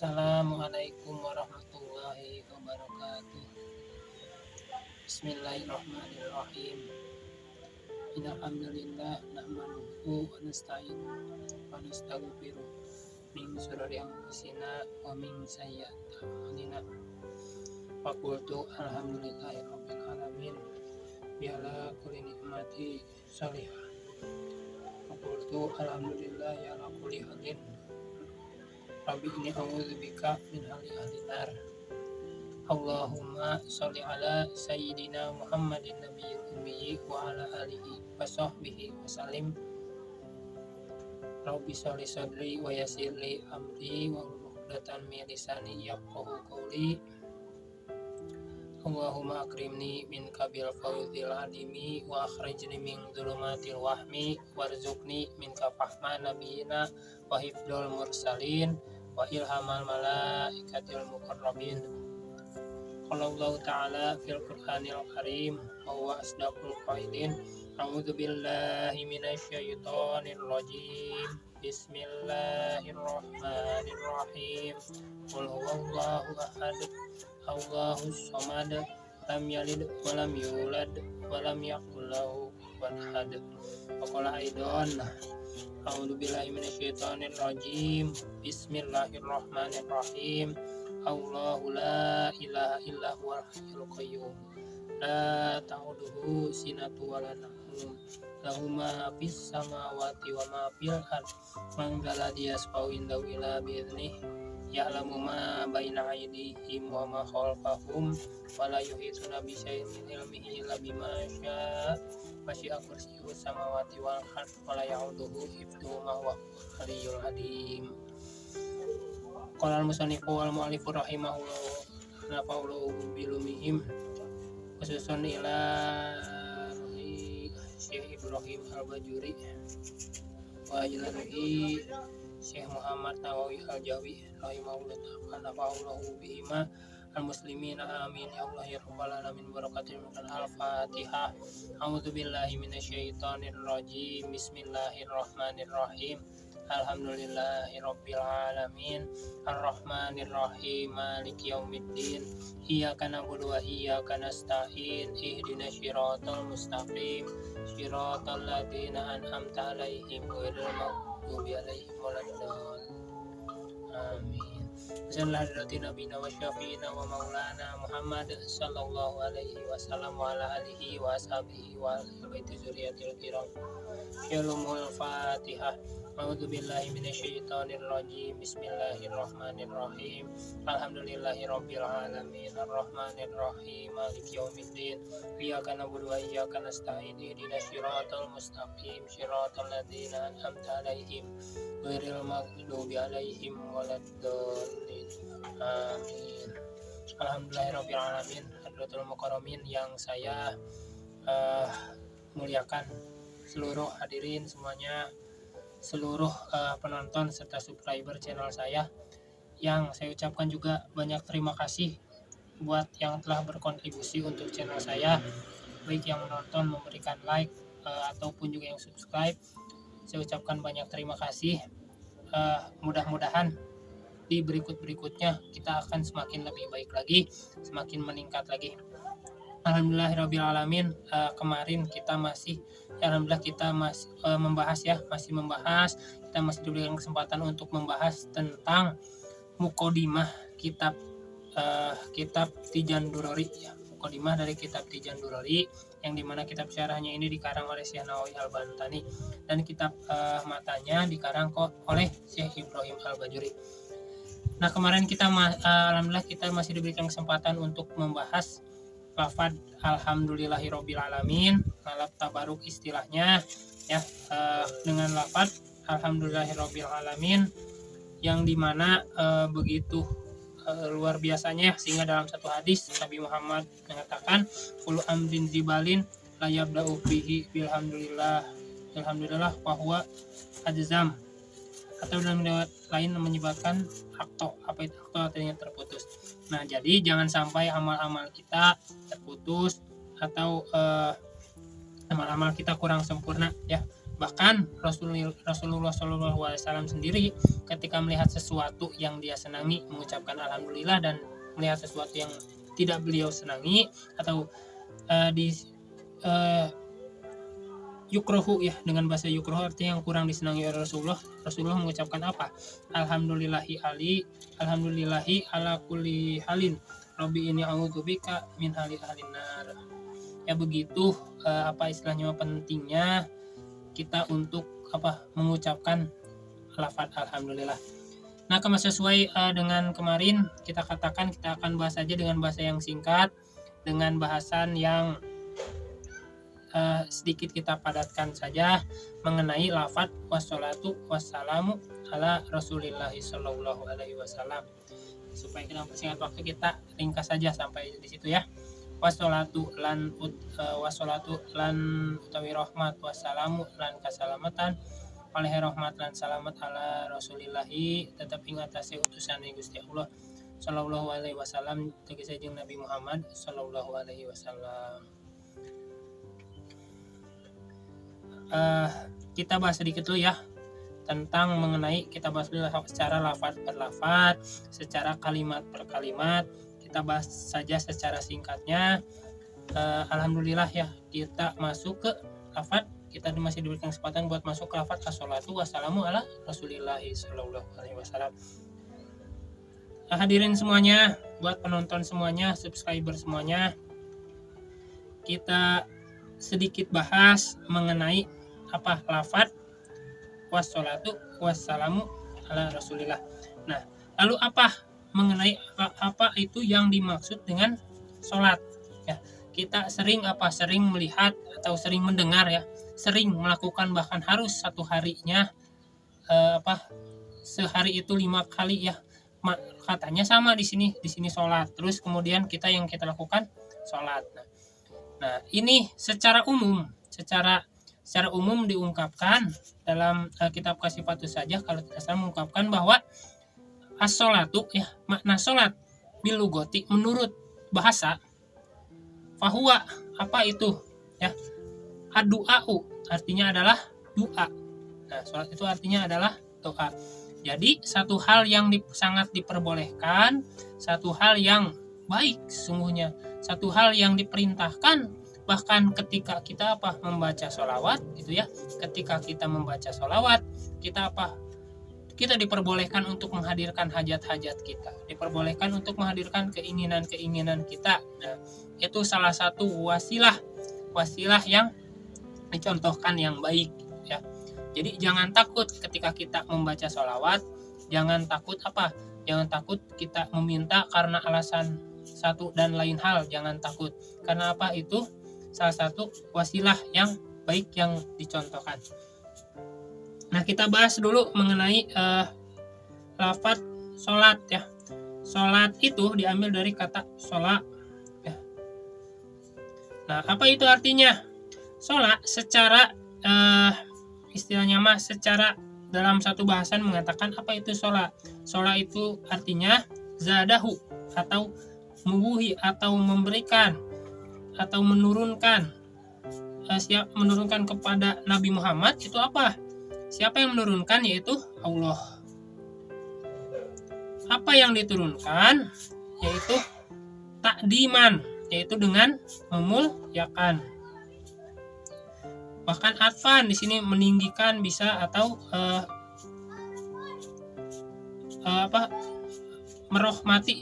Assalamualaikum warahmatullahi wabarakatuh. Bismillahirrahmanirrahim. Innal hamdalillah nahmaduhu wa nasta'inuhu wa nastaghfiruh min shururi anfusina wa min sayyiati a'malina. Wa qultu alhamdulillahi rabbil alamin biala kulli nikmati shalihah. Wa qultu alhamdulillahi ala kulli halin. Rabbi inni a'udzubika min hali ahli nar. Allahumma sholli ala sayyidina Muhammadin nabiyil ummi wa ala alihi wa sahbihi wa salim. Rabbi sholli sadri wa yassir li amri wa hlul 'uqdatam min lisani yafqahu qawli. Allahumma akrimni min kabil fawzil adimi wa akhrijni min dhulumatil wahmi warzuqni min kafahma nabiyina wa hifdzul mursalin wa ilhamal malaikatil muqarrabin. Qala Allah ta'ala fil Qur'anil Karim wa huwa asdaqul qailin. A'udzu billahi minasy syaithanir rajim. Bismillahirrahmanirrahim. Qul huwallahu ahad. Allahus samad. Lam yalid wa lam yulad wa lam yakul lahu kufuwan ahad. Wa qala aidan A'udzu billahi minasy syaithanir rajim. Bismillahirrahmanirrahim. Allahu la ilaha illa huwal hayyul qayyum. La ta'uduhu sinatu wa la nawm. Lahu ma fis samawati wa ma fil ard. Man dzalladzi yashfa'u indahu illa bi'idhnihi. Ya'lamu ma baina aydihim wa ma khalfahum wa la yuhituna bi syai'in min ilmihi illa bima syaa. Wasi'a kursiyyuhus samawati wal ard wa la ya'uduhu hifdhuhuma wa huwal aliyyul azim. Qala al-musannifu wal mu'allifu rahimahullah nafa'ullahu bilumihim khususun ila Syekh Ibrahim Al-Bajuri wa ilahi Syekh Muhammad Nawawi Al-Jawi rahimahullah ta'ala nafa'ullahu bihima al-muslimina amin ya Allah ya rabbal alamin barakatil al-Fatihah. A'udzu billahi minasy syaithanir rajim. Bismillahirrahmanirrahim. Alhamdulillahi rabbil alamin arrahmanir rahim maliki yaumiddin iyyaka na'budu wa iyyaka nasta'in ihdinas siratal mustaqim siratal ladzina an'amta 'alaihim ghairil maghdubi 'alaihim waladdallin. Amin. Sallallahu nabiyina wa syafiina wa maulana Muhammad sallallahu alaihi wasallam wa ala alihi wa ashabihi wa baiti dzurriyyatil kiram. Syalomul Fatihah. A'udzu billahi minasy syaithanir rajim. Bismillahirrahmanirrahim. Alhamdulillahi rabbil alamin arrahmanir rahim maliki yaumiddin iyyaka na'budu wa iyyaka nasta'in ihdinas siratal mustaqim siratal ladzina an'amta 'alaihim ghairil maghdubi 'alaihim waladdallin. Amin. Alhamdulillahirabbil alamin. Hadratul mukarramin yang saya muliakan, seluruh hadirin semuanya, seluruh penonton serta subscriber channel saya, yang saya ucapkan juga banyak terima kasih buat yang telah berkontribusi untuk channel saya, baik yang menonton, memberikan like ataupun juga yang subscribe. Saya ucapkan banyak terima kasih. Mudah-mudahan di berikut-berikutnya kita akan semakin lebih baik lagi, semakin meningkat lagi. Alhamdulillahirabbil alamin. Kemarin kita masih membahas, kita masih diberikan kesempatan untuk membahas tentang muqaddimah kitab Tijan Durori, ya. Muqaddimah dari kitab Tijan Durori, yang dimana kitab syarahnya ini dikarang oleh Syekh Nawawi Al-Bantani dan kitab matanya dikarang oleh Syekh Ibrahim Al-Bajuri. Nah, kemarin alhamdulillah kita masih diberikan kesempatan untuk membahas lafaz alhamdulillahirabbil alamin, lafaz tabaruk istilahnya, ya, dengan lafaz alhamdulillahirabbil alamin yang dimana begitu luar biasanya, sehingga dalam satu hadis Nabi Muhammad mengatakan kullu amrin zibalin la yabda'u bihi alhamdulillah wa huwa ajzam, atau dalam riwayat lain menyebabkan akto, apa itu akto, artinya terputus. Nah, jadi jangan sampai amal-amal kita terputus atau amal-amal kita kurang sempurna, ya. Bahkan Rasulullah SAW sendiri ketika melihat sesuatu yang dia senangi mengucapkan alhamdulillah, dan melihat sesuatu yang tidak beliau senangi atau yukrohu ya, dengan bahasa yukrohu artinya yang kurang disenangi oleh Rasulullah mengucapkan apa? Alhamdulillahi ala kulli halin Rabbi ini a'udzubika min hali ahlin nar. Ya begitu istilahnya pentingnya kita untuk mengucapkan lafaz alhamdulillah. Nah, sesuai dengan kemarin kita katakan, kita akan bahas saja dengan bahasa yang singkat, dengan bahasan yang sedikit kita padatkan saja mengenai lafaz wassalatu wassalamu ala Rasulillahi sallallahu alaihi wasallam. Supaya kita mempersingkat waktu, kita ringkas saja sampai di situ ya. Wassalatu lan utawi rahmat, wassalamu lan kasalamatan, oleh rahmat lan salamat ala Rasulillahi tetap ing atase utusan Gusti Allah sallallahu alaihi wasallam, tegese jeung Nabi Muhammad sallallahu alaihi wasallam. Kita bahas sedikit dulu ya tentang mengenai, kita bahas dulu secara lafaz per lafaz, secara kalimat per kalimat. Kita bahas saja secara singkatnya. Alhamdulillah ya, kita masuk ke lafaz. Kita masih diberikan kesempatan buat masuk ke lafaz assalatu wassalamu ala Rasulillahi sallallahu alaihi wasallam. Hadirin semuanya, buat penonton semuanya, subscriber semuanya, kita sedikit bahas mengenai lafaz wassalatu wassalamu ala Rasulillah. Nah, lalu mengenai apa itu yang dimaksud dengan sholat ya. Kita sering melihat atau sering mendengar ya, sering melakukan, bahkan harus satu harinya sehari itu 5 kali ya. Katanya sama di sini sholat. Terus kemudian kita lakukan sholat. Nah, ini secara umum diungkapkan dalam kitab Kasifatus Sajah, kalau tidak salah, mengungkapkan bahwa as-sholatu ya, makna sholat bilugoti menurut bahasa, fahuwa itu ya, ad-du'a'u artinya adalah doa. Nah, sholat itu artinya adalah doa. Jadi satu hal yang sangat diperbolehkan, satu hal yang baik sesungguhnya, satu hal yang diperintahkan. Bahkan ketika kita membaca sholawat gitu ya, ketika kita membaca sholawat, kita diperbolehkan untuk menghadirkan hajat-hajat kita, diperbolehkan untuk menghadirkan keinginan-keinginan kita. Nah, itu salah satu wasilah yang dicontohkan yang baik ya. Jadi jangan takut ketika kita membaca sholawat, jangan takut kita meminta karena alasan satu dan lain hal, jangan takut, karena itu salah satu wasilah yang baik yang dicontohkan. Nah, kita bahas dulu mengenai lafaz sholat ya. Sholat itu diambil dari kata sholat ya. Nah, apa itu artinya? Sholat secara istilahnya secara dalam satu bahasan mengatakan apa itu sholat. Sholat itu artinya zadahu, atau mubuhi, atau memberikan, atau menurunkan kepada Nabi Muhammad. Itu apa? Siapa yang menurunkan? Yaitu Allah. Apa yang diturunkan? Yaitu takdiman, yaitu dengan memuliakan. Bahkan atfan di sini meninggikan bisa, atau merahmati.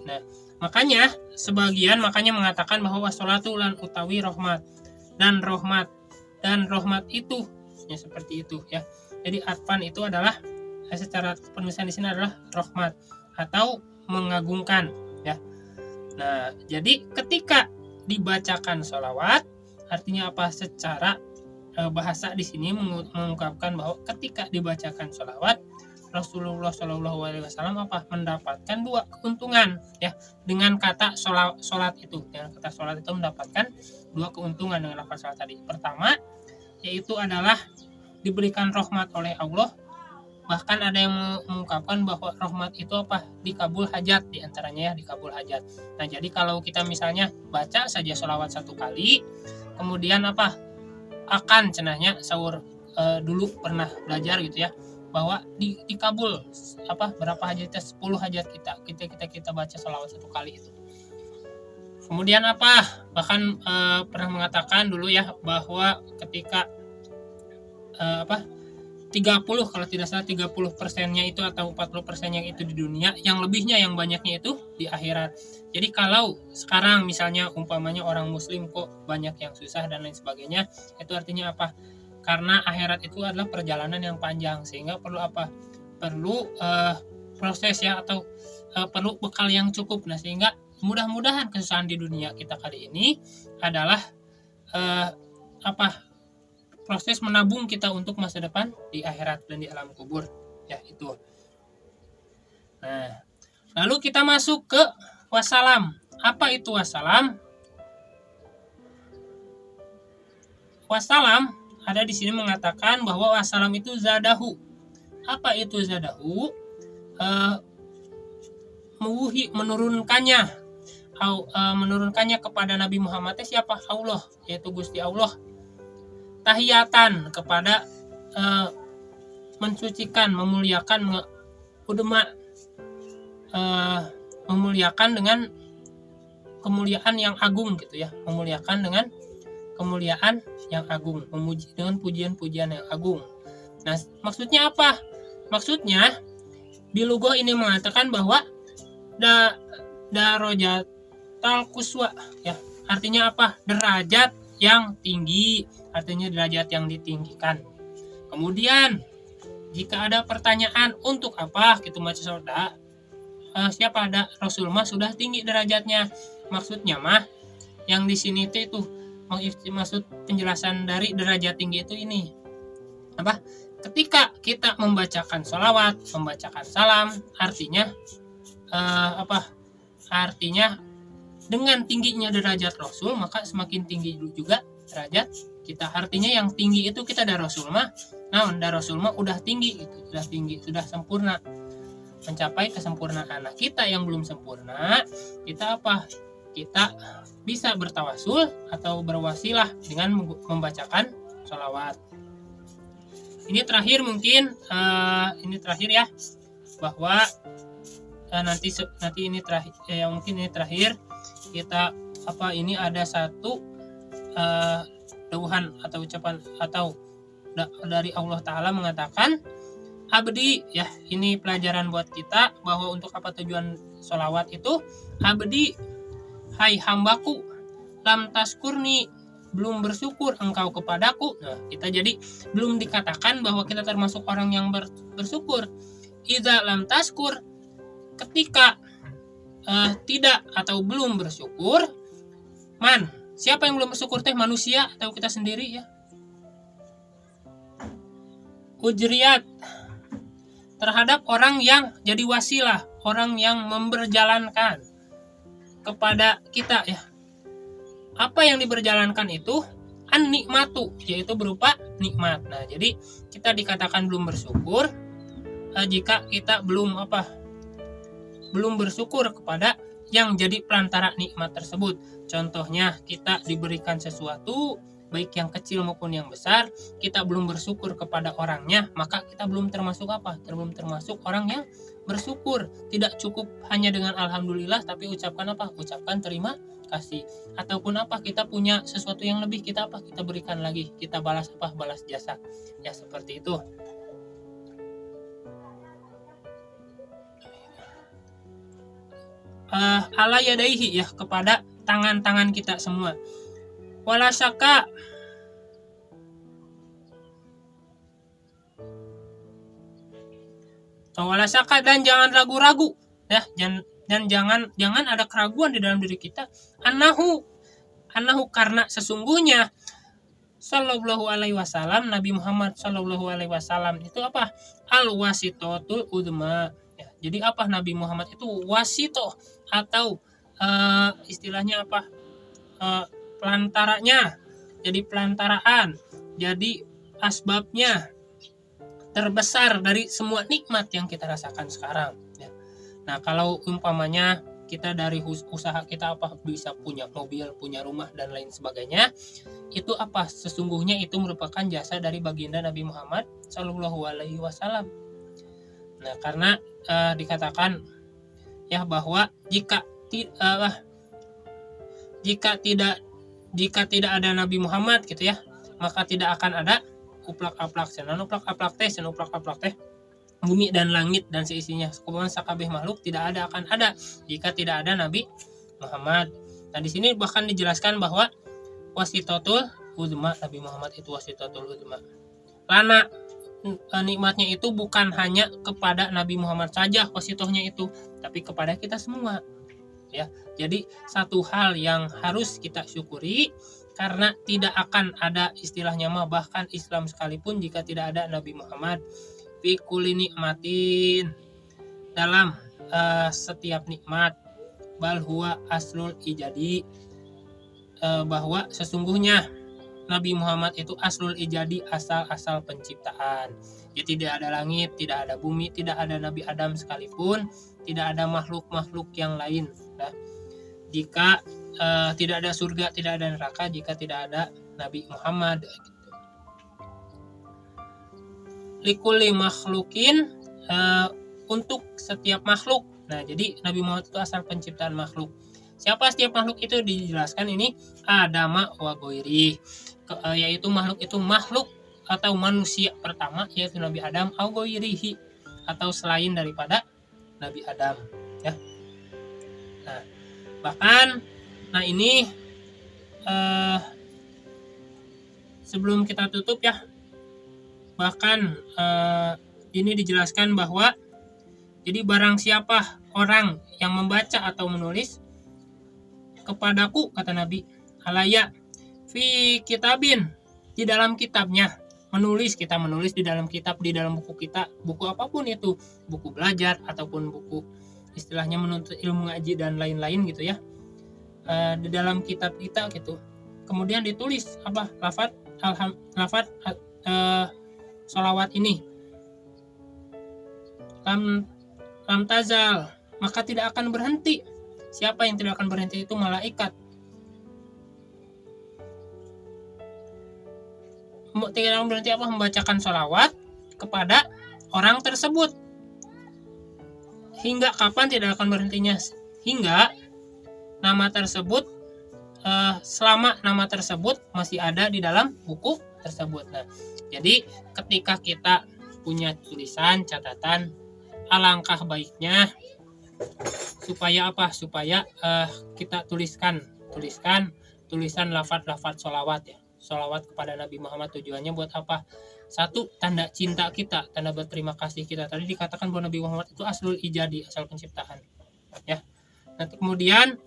Nah, makanya mengatakan bahwa sholatu lan utawi rahmat, dan rahmat itu seperti itu ya. Jadi atfan itu adalah secara penulisan di sini adalah rahmat atau mengagungkan ya. Nah, jadi ketika dibacakan sholawat artinya secara bahasa di sini mengungkapkan bahwa ketika dibacakan sholawat, Rasulullah Shallallahu Alaihi Wasallam mendapatkan 2 keuntungan ya, dengan kata sholat itu. Dengan kata sholat itu mendapatkan 2 keuntungan dengan lafaz sholat tadi. Pertama, yaitu adalah diberikan rahmat oleh Allah. Bahkan ada yang mengungkapkan bahwa rahmat itu dikabul hajat, diantaranya ya dikabul hajat. Nah, jadi kalau kita misalnya baca saja sholawat 1 kali, kemudian akan cenahnya sahur dulu pernah belajar gitu ya, bahwa dikabul berapa hajatnya, 10 hajat kita baca sholawat 1 kali itu. Kemudian bahkan pernah mengatakan dulu ya, bahwa ketika 30 kalau tidak salah 30%-nya itu atau 40%-nya itu di dunia, yang lebihnya yang banyaknya itu di akhirat. Jadi kalau sekarang misalnya umpamanya orang muslim kok banyak yang susah dan lain sebagainya, itu artinya apa? Karena akhirat itu adalah perjalanan yang panjang, sehingga perlu perlu proses ya, atau perlu bekal yang cukup. Nah, sehingga mudah-mudahan kesusahan di dunia kita kali ini adalah proses menabung kita untuk masa depan di akhirat dan di alam kubur ya, itu. Nah, lalu kita masuk ke wassalam. Apa itu wassalam? Wassalam ada di sini mengatakan bahwa wassalam itu zadahu. Apa itu zadahu? Menurunkannya kepada Nabi Muhammad siapa? Allah, yaitu Gusti Allah. Tahiyatan kepada mensucikan, memuliakan, memuliakan dengan kemuliaan yang agung gitu ya, memuliakan dengan kemuliaan yang agung, memuji dengan pujian-pujian yang agung. Nah, maksudnya apa? Maksudnya di lughah ini mengatakan bahwa darajatul quswa ya, artinya apa? Derajat yang tinggi, artinya derajat yang ditinggikan. Kemudian jika ada pertanyaan untuk apa gitu baca sholawat, siapa ada Rasul mah sudah tinggi derajatnya. Maksudnya mah yang di sini itu maksud penjelasan dari derajat tinggi itu ini ketika kita membacakan sholawat, membacakan salam, artinya artinya dengan tingginya derajat Rasul, maka semakin tinggi juga derajat kita. Artinya yang tinggi itu kita dari Rasul mah, Rasul mah udah tinggi gitu, sudah sempurna, mencapai kesempurnaan. Nah, kita yang belum sempurna, kita bisa bertawasul atau berwasilah dengan membacakan sholawat. Ini terakhir mungkin, ini terakhir ya, bahwa nanti ini terakhir mungkin ini terakhir kita ini ada satu dauhan atau ucapan atau dari Allah Ta'ala mengatakan, abdi ya, ini pelajaran buat kita bahwa untuk apa tujuan sholawat itu. Abdi, hai hambaku, lam taskurni, belum bersyukur engkau kepadaku. Nah, kita jadi belum dikatakan bahwa kita termasuk orang yang bersyukur. Idza lam taskur, ketika tidak atau belum bersyukur, siapa yang belum bersyukur teh? Manusia atau kita sendiri ya. Ujriyat, terhadap orang yang jadi wasilah, orang yang memberjalankan kepada kita ya. Apa yang diberjalankan itu an-nikmatu, yaitu berupa nikmat. Nah, jadi kita dikatakan belum bersyukur jika kita belum bersyukur kepada yang jadi pelantara nikmat tersebut. Contohnya, kita diberikan sesuatu baik yang kecil maupun yang besar, kita belum bersyukur kepada orangnya, maka kita belum termasuk orang yang bersyukur. Tidak cukup hanya dengan alhamdulillah, tapi ucapkan terima kasih. Ataupun kita punya sesuatu yang lebih, kita berikan lagi, kita balas jasa ya, seperti itu. Ala yadaihi ya, kepada tangan-tangan kita semua. Wala syaka, dan jangan ragu-ragu ya, dan jangan ada keraguan di dalam diri kita. Annahu karena sesungguhnya sallallahu alaihi wasallam, Nabi Muhammad sallallahu alaihi wasallam itu al-wasitotul udma ya. Jadi Nabi Muhammad itu wasito atau istilahnya pelantaranya, jadi pelantaraan, jadi asbabnya terbesar dari semua nikmat yang kita rasakan sekarang ya. Nah, kalau umpamanya kita dari usaha kita apa bisa punya mobil, punya rumah dan lain sebagainya, itu apa? Sesungguhnya itu merupakan jasa dari baginda Nabi Muhammad Shallallahu Alaihi Wasallam. Nah, karena dikatakan ya bahwa jika tidak ada Nabi Muhammad gitu ya, maka tidak akan ada uplak-aplak teh bumi dan langit dan seisinya, kumpulkan sakabeh makhluk tidak akan ada jika tidak ada Nabi Muhammad. Nah, di sini bahkan dijelaskan bahwa wasitotul uzma, Nabi Muhammad itu wasitotul uzma. Lana nikmatnya itu bukan hanya kepada Nabi Muhammad saja wasitohnya itu, tapi kepada kita semua. Ya, jadi satu hal yang harus kita syukuri karena tidak akan ada istilahnya mah bahkan Islam sekalipun jika tidak ada Nabi Muhammad. Fi kulli nikmatin, dalam setiap nikmat, bal huwa aslul ijadi, bahwa sesungguhnya Nabi Muhammad itu aslul ijadi, asal-asal penciptaan. Ya, tidak ada langit, tidak ada bumi, tidak ada Nabi Adam sekalipun, tidak ada makhluk-makhluk yang lain. Nah, jika tidak ada surga, tidak ada neraka jika tidak ada Nabi Muhammad. Likulli makhlukin, untuk setiap makhluk. Nah, jadi Nabi Muhammad itu asal penciptaan makhluk. Siapa setiap makhluk itu dijelaskan ini Adama wa ghairi, yaitu makhluk atau manusia pertama yaitu Nabi Adam, au ghairihi, atau selain daripada Nabi Adam ya. Nah, bahkan ini sebelum kita tutup ya, bahkan ini dijelaskan bahwa jadi barang siapa orang yang membaca atau menulis kepadaku, kata Nabi, alaya fi kitabin, di dalam kitabnya, kita menulis di dalam kitab, di dalam buku kita, buku apapun itu, buku belajar ataupun buku istilahnya menuntut ilmu ngaji dan lain-lain gitu ya, di dalam kitab kita gitu, kemudian ditulis apa lafaz sholawat ini, lam tazal, maka tidak akan berhenti. Siapa yang tidak akan berhenti? Itu malaikat. Tidak akan berhenti apa? Membacakan sholawat kepada orang tersebut. Hingga kapan tidak akan berhentinya? Hingga nama tersebut, selama nama tersebut masih ada di dalam buku tersebut. Nah, jadi ketika kita punya tulisan, catatan, alangkah baiknya supaya apa? Supaya kita tulisan lafaz sholawat ya. Sholawat kepada Nabi Muhammad tujuannya buat apa? Satu, tanda cinta kita, tanda berterima kasih kita. Tadi dikatakan bahwa Nabi Muhammad itu aslul ijadi, asal penciptaan ya. Nanti kemudian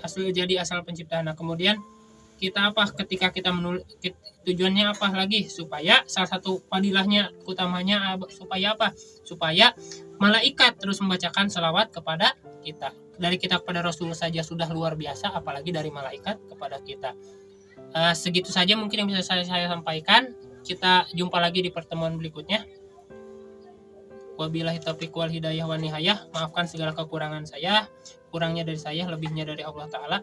aslul ijadi, asal penciptaan. Nah, kemudian kita apa? Ketika kita menulis, tujuannya apa lagi? Supaya salah satu fadilahnya utamanya supaya apa? Supaya malaikat terus membacakan selawat kepada kita. Dari kita kepada Rasul saja sudah luar biasa, apalagi dari malaikat kepada kita. Segitu saja mungkin yang bisa saya sampaikan. Kita jumpa lagi di pertemuan berikutnya. Wabillahi taufiq wal hidayah wan nihayah. Maafkan segala kekurangan saya, kurangnya dari saya, lebihnya dari Allah Ta'ala.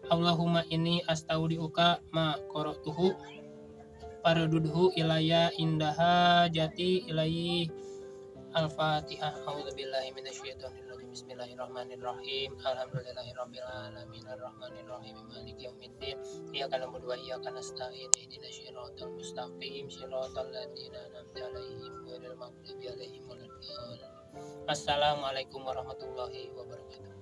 Allahumma inni astaudiuka ma qara'tuhu farududhu ilayya indaha jati ilayhi. Al-Fatihah. A'udzubillahi minasyaitonir rajim. Bismillahirrahmanirrahim. Alhamdulillahirabbil alamin arrahmanirrahim maliki yaumiddin. Iyyaka na'budu wa iyyaka nasta'in. Ihdinas siratal mustaqim siratal ladzina an'amta 'alaihim ghairil maghdubi 'alaihim waladdallin. Assalamualaikum warahmatullahi wabarakatuh.